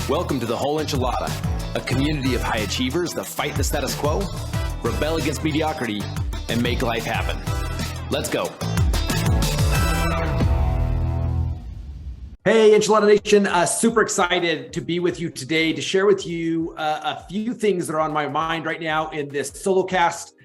Welcome to the Whole Enchilada, a community of high achievers that fight the status quo, rebel against mediocrity, and make life happen. Let's go. Hey, Enchilada Nation, super excited to be with you today to share with you a few things that are on my mind right now in this solo cast.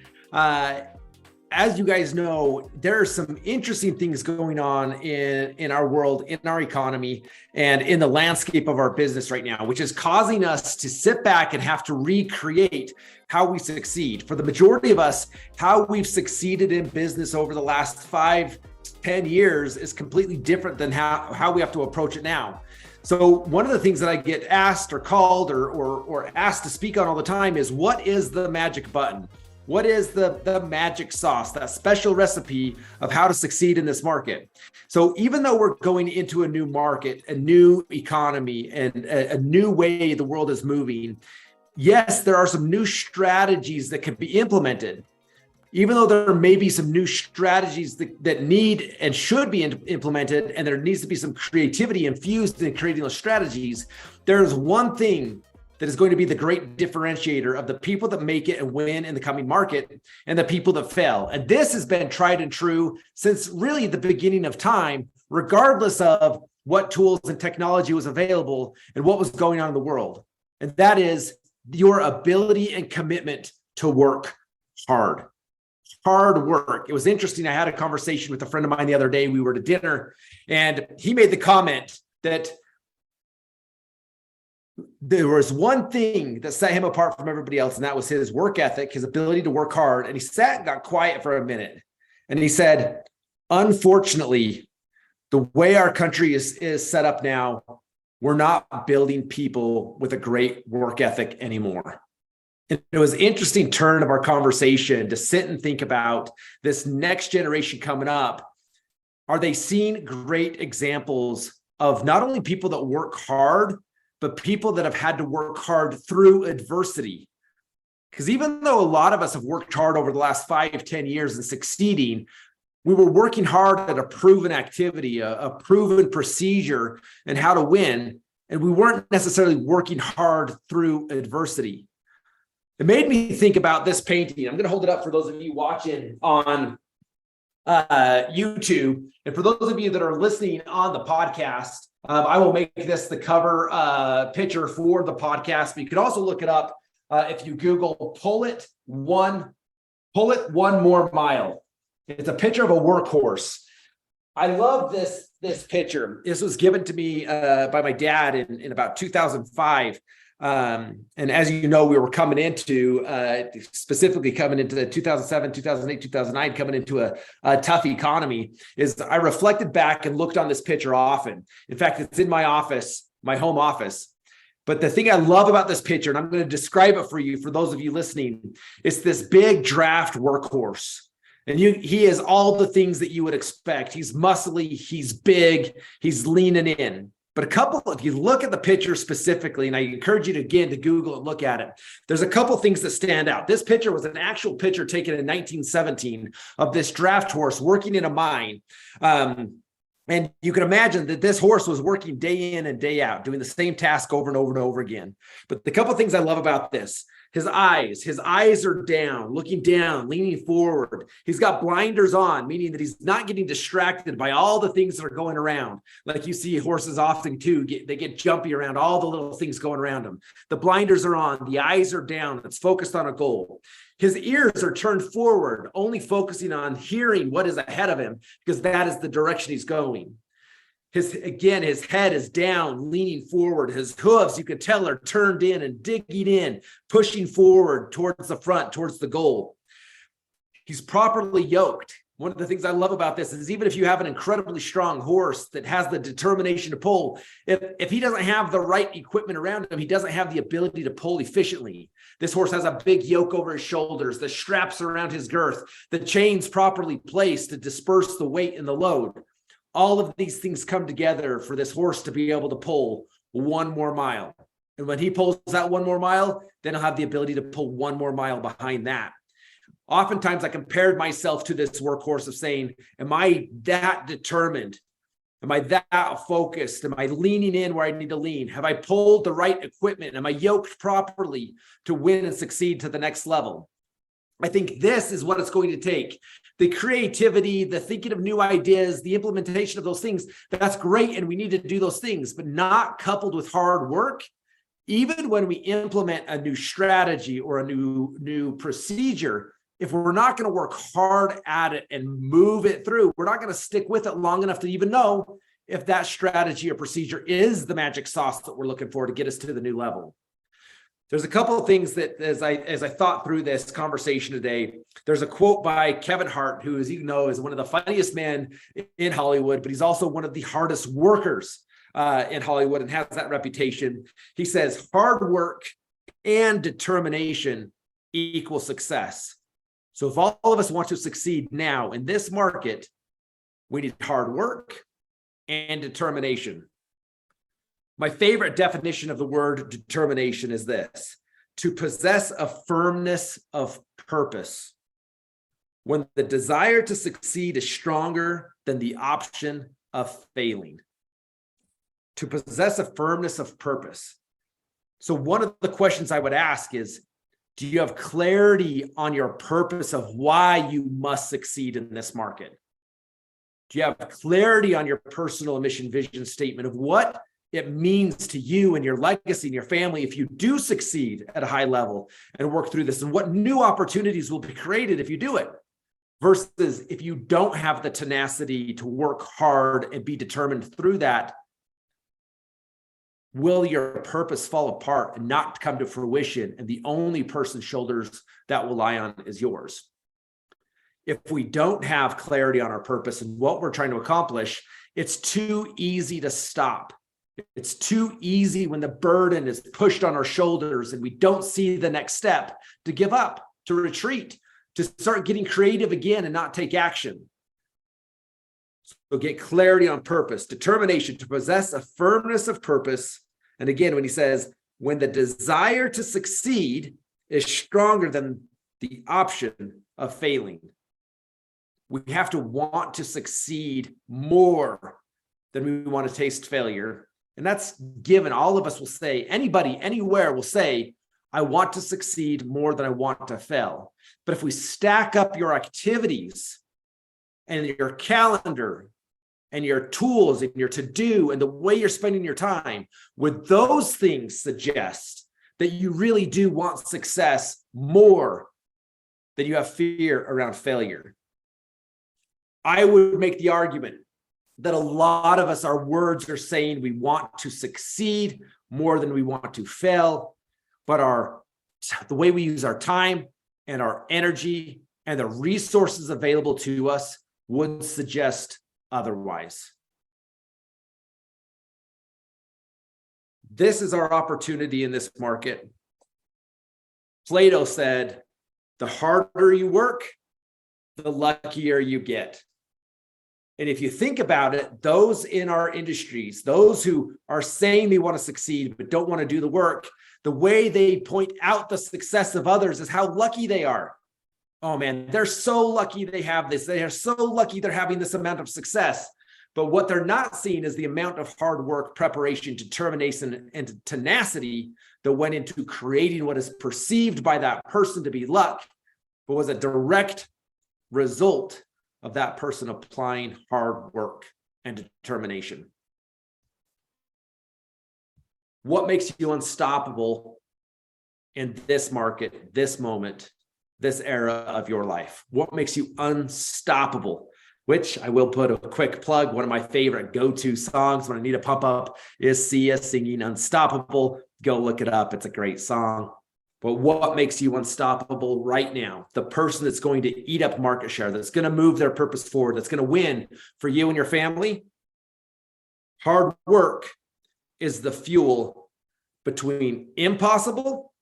As you guys know, there are some interesting things going on in our world, in our economy, and in the landscape of our business right now, which is causing us to sit back and have to recreate how we succeed. For the majority of us, how we've succeeded in business over the last 5-10 years is completely different than how we have to approach it now. So one of the things that I get asked or called or asked to speak on all the time is, what is the magic button? What is the magic sauce, that special recipe of how to succeed in this market? So even though we're going into a new market, a new economy, and a new way the world is moving, yes, there are some new strategies that can be implemented. Even though there may be some new strategies that need and should be implemented, and there needs to be some creativity infused in creating those strategies, there's one thing that is going to be the great differentiator of the people that make it and win in the coming market and the people that fail. And this has been tried and true since really the beginning of time, regardless of what tools and technology was available and what was going on in the world. And that is your ability and commitment to work hard. Hard work. It was interesting. I had a conversation with a friend of mine the other day. We were to dinner and he made the comment that there was one thing that set him apart from everybody else, and that was his work ethic, his ability to work hard. And he sat and got quiet for a minute. And he said, unfortunately, the way our country is set up now, we're not building people with a great work ethic anymore. And it was an interesting turn of our conversation to sit and think about this next generation coming up. Are they seeing great examples of not only people that work hard, but people that have had to work hard through adversity? Because even though a lot of us have worked hard over the last 5-10 years and succeeding, we were working hard at a proven activity, a proven procedure and how to win. And we weren't necessarily working hard through adversity. It made me think about this painting. I'm going to hold it up for those of you watching on YouTube. And for those of you that are listening on the podcast, I will make this the cover picture for the podcast. But you could also look it up if you Google pull it one more mile. It's a picture of a workhorse. I love this picture. This was given to me by my dad in about 2005. And as you know, we were coming into, specifically coming into 2007, 2008, 2009, coming into a tough economy. I reflected back and looked on this picture often. In fact, it's in my office, my home office. But the thing I love about this picture, and I'm going to describe it for you, for those of you listening, it's this big draft workhorse. And he is all the things that you would expect. He's muscly, he's big, he's leaning in. But if you look at the picture specifically, and I encourage you to Google and look at it, there's a couple things that stand out. This picture was an actual picture taken in 1917 of this draft horse working in a mine. And you can imagine that this horse was working day in and day out, doing the same task over and over and over again. But the couple things I love about this, his eyes are down, looking down, leaning forward. He's got blinders on, meaning that he's not getting distracted by all the things that are going around. Like you see horses often too, they get jumpy around all the little things going around them. The blinders are on, the eyes are down, it's focused on a goal. His ears are turned forward, only focusing on hearing what is ahead of him, because that is the direction he's going. His head is down, leaning forward. His hooves, you could tell, are turned in and digging in, pushing forward towards the front, towards the goal. He's properly yoked. One of the things I love about this is even if you have an incredibly strong horse that has the determination to pull, if he doesn't have the right equipment around him, he doesn't have the ability to pull efficiently. This horse has a big yoke over his shoulders, the straps around his girth, the chains properly placed to disperse the weight and the load. All of these things come together for this horse to be able to pull one more mile. And when he pulls that one more mile, then he'll have the ability to pull one more mile behind that. Oftentimes I compared myself to this workhorse of saying, am I that determined Am I that focused? Am I leaning in where I need to lean? Have I pulled the right equipment? Am I yoked properly to win and succeed to the next level? I think this is what it's going to take. The creativity, the thinking of new ideas, the implementation of those things, that's great. And we need to do those things, but not coupled with hard work. Even when we implement a new strategy or a new procedure, if we're not going to work hard at it and move it through, we're not going to stick with it long enough to even know if that strategy or procedure is the magic sauce that we're looking for to get us to the new level. There's a couple of things that as I thought through this conversation today, there's a quote by Kevin Hart, who, as you know, is one of the funniest men in Hollywood, but he's also one of the hardest workers in Hollywood and has that reputation. He says, hard work and determination equals success. So if all of us want to succeed now in this market, we need hard work and determination. My favorite definition of the word determination is this: to possess a firmness of purpose. When the desire to succeed is stronger than the option of failing. To possess a firmness of purpose. So one of the questions I would ask is, do you have clarity on your purpose of why you must succeed in this market? Do you have clarity on your personal mission vision statement of what it means to you and your legacy and your family if you do succeed at a high level and work through this, and what new opportunities will be created if you do it, versus if you don't have the tenacity to work hard and be determined through that? Will your purpose fall apart and not come to fruition, and the only person's shoulders that will lie on is yours? If we don't have clarity on our purpose and what we're trying to accomplish, it's too easy to stop. It's too easy when the burden is pushed on our shoulders and we don't see the next step to give up, to retreat, to start getting creative again and not take action. So get clarity on purpose, determination, to possess a firmness of purpose. And again, when he says, when the desire to succeed is stronger than the option of failing, we have to want to succeed more than we want to taste failure. And that's given. All of us will say, anybody, anywhere will say, I want to succeed more than I want to fail. But if we stack up your activities and your calendar and your tools and your to-do and the way you're spending your time, would those things suggest that you really do want success more than you have fear around failure? I would make the argument that a lot of us, our words are saying we want to succeed more than we want to fail, but the way we use our time and our energy and the resources available to us would suggest otherwise. This is our opportunity in this market. Plato said, the harder you work, the luckier you get. And if you think about it, those in our industries, those who are saying they want to succeed but don't want to do the work, the way they point out the success of others is how lucky they are. Oh man, they're so lucky they have this. They are so lucky they're having this amount of success. But what they're not seeing is the amount of hard work, preparation, determination, and tenacity that went into creating what is perceived by that person to be luck, but was a direct result of that person applying hard work and determination. What makes you unstoppable in this market, this moment, this era of your life? What makes you unstoppable? Which I will put a quick plug. One of my favorite go-to songs when I need to pump up is Sia singing Unstoppable. Go look it up. It's a great song. But what makes you unstoppable right now? The person that's going to eat up market share, that's going to move their purpose forward, that's going to win for you and your family. Hard work is the fuel between impossible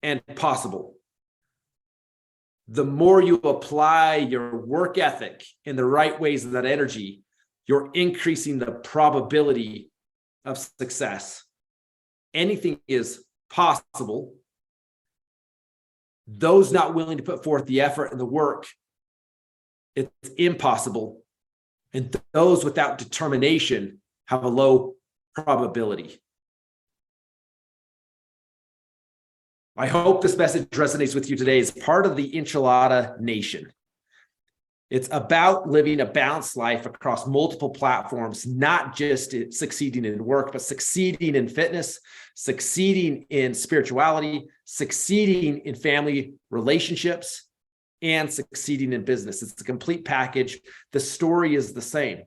and possible. The more you apply your work ethic in the right ways of that energy, you're increasing the probability of success. Anything is possible. Those not willing to put forth the effort and the work, it's impossible. And those without determination have a low probability. I hope this message resonates with you today as part of the Enchilada Nation. It's about living a balanced life across multiple platforms, not just succeeding in work, but succeeding in fitness, succeeding in spirituality, succeeding in family relationships, and succeeding in business. It's a complete package. The story is the same.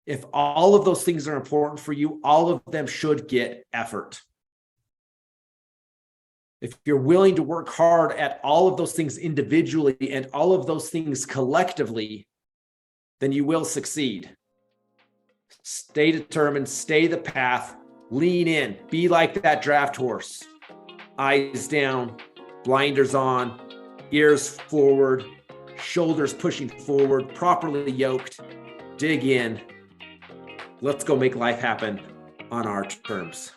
If all of those things are important for you, all of them should get effort. If you're willing to work hard at all of those things individually and all of those things collectively, then you will succeed. Stay determined, stay the path, lean in, be like that draft horse. Eyes down, blinders on, ears forward, shoulders pushing forward, properly yoked. Dig in. Let's go make life happen on our terms.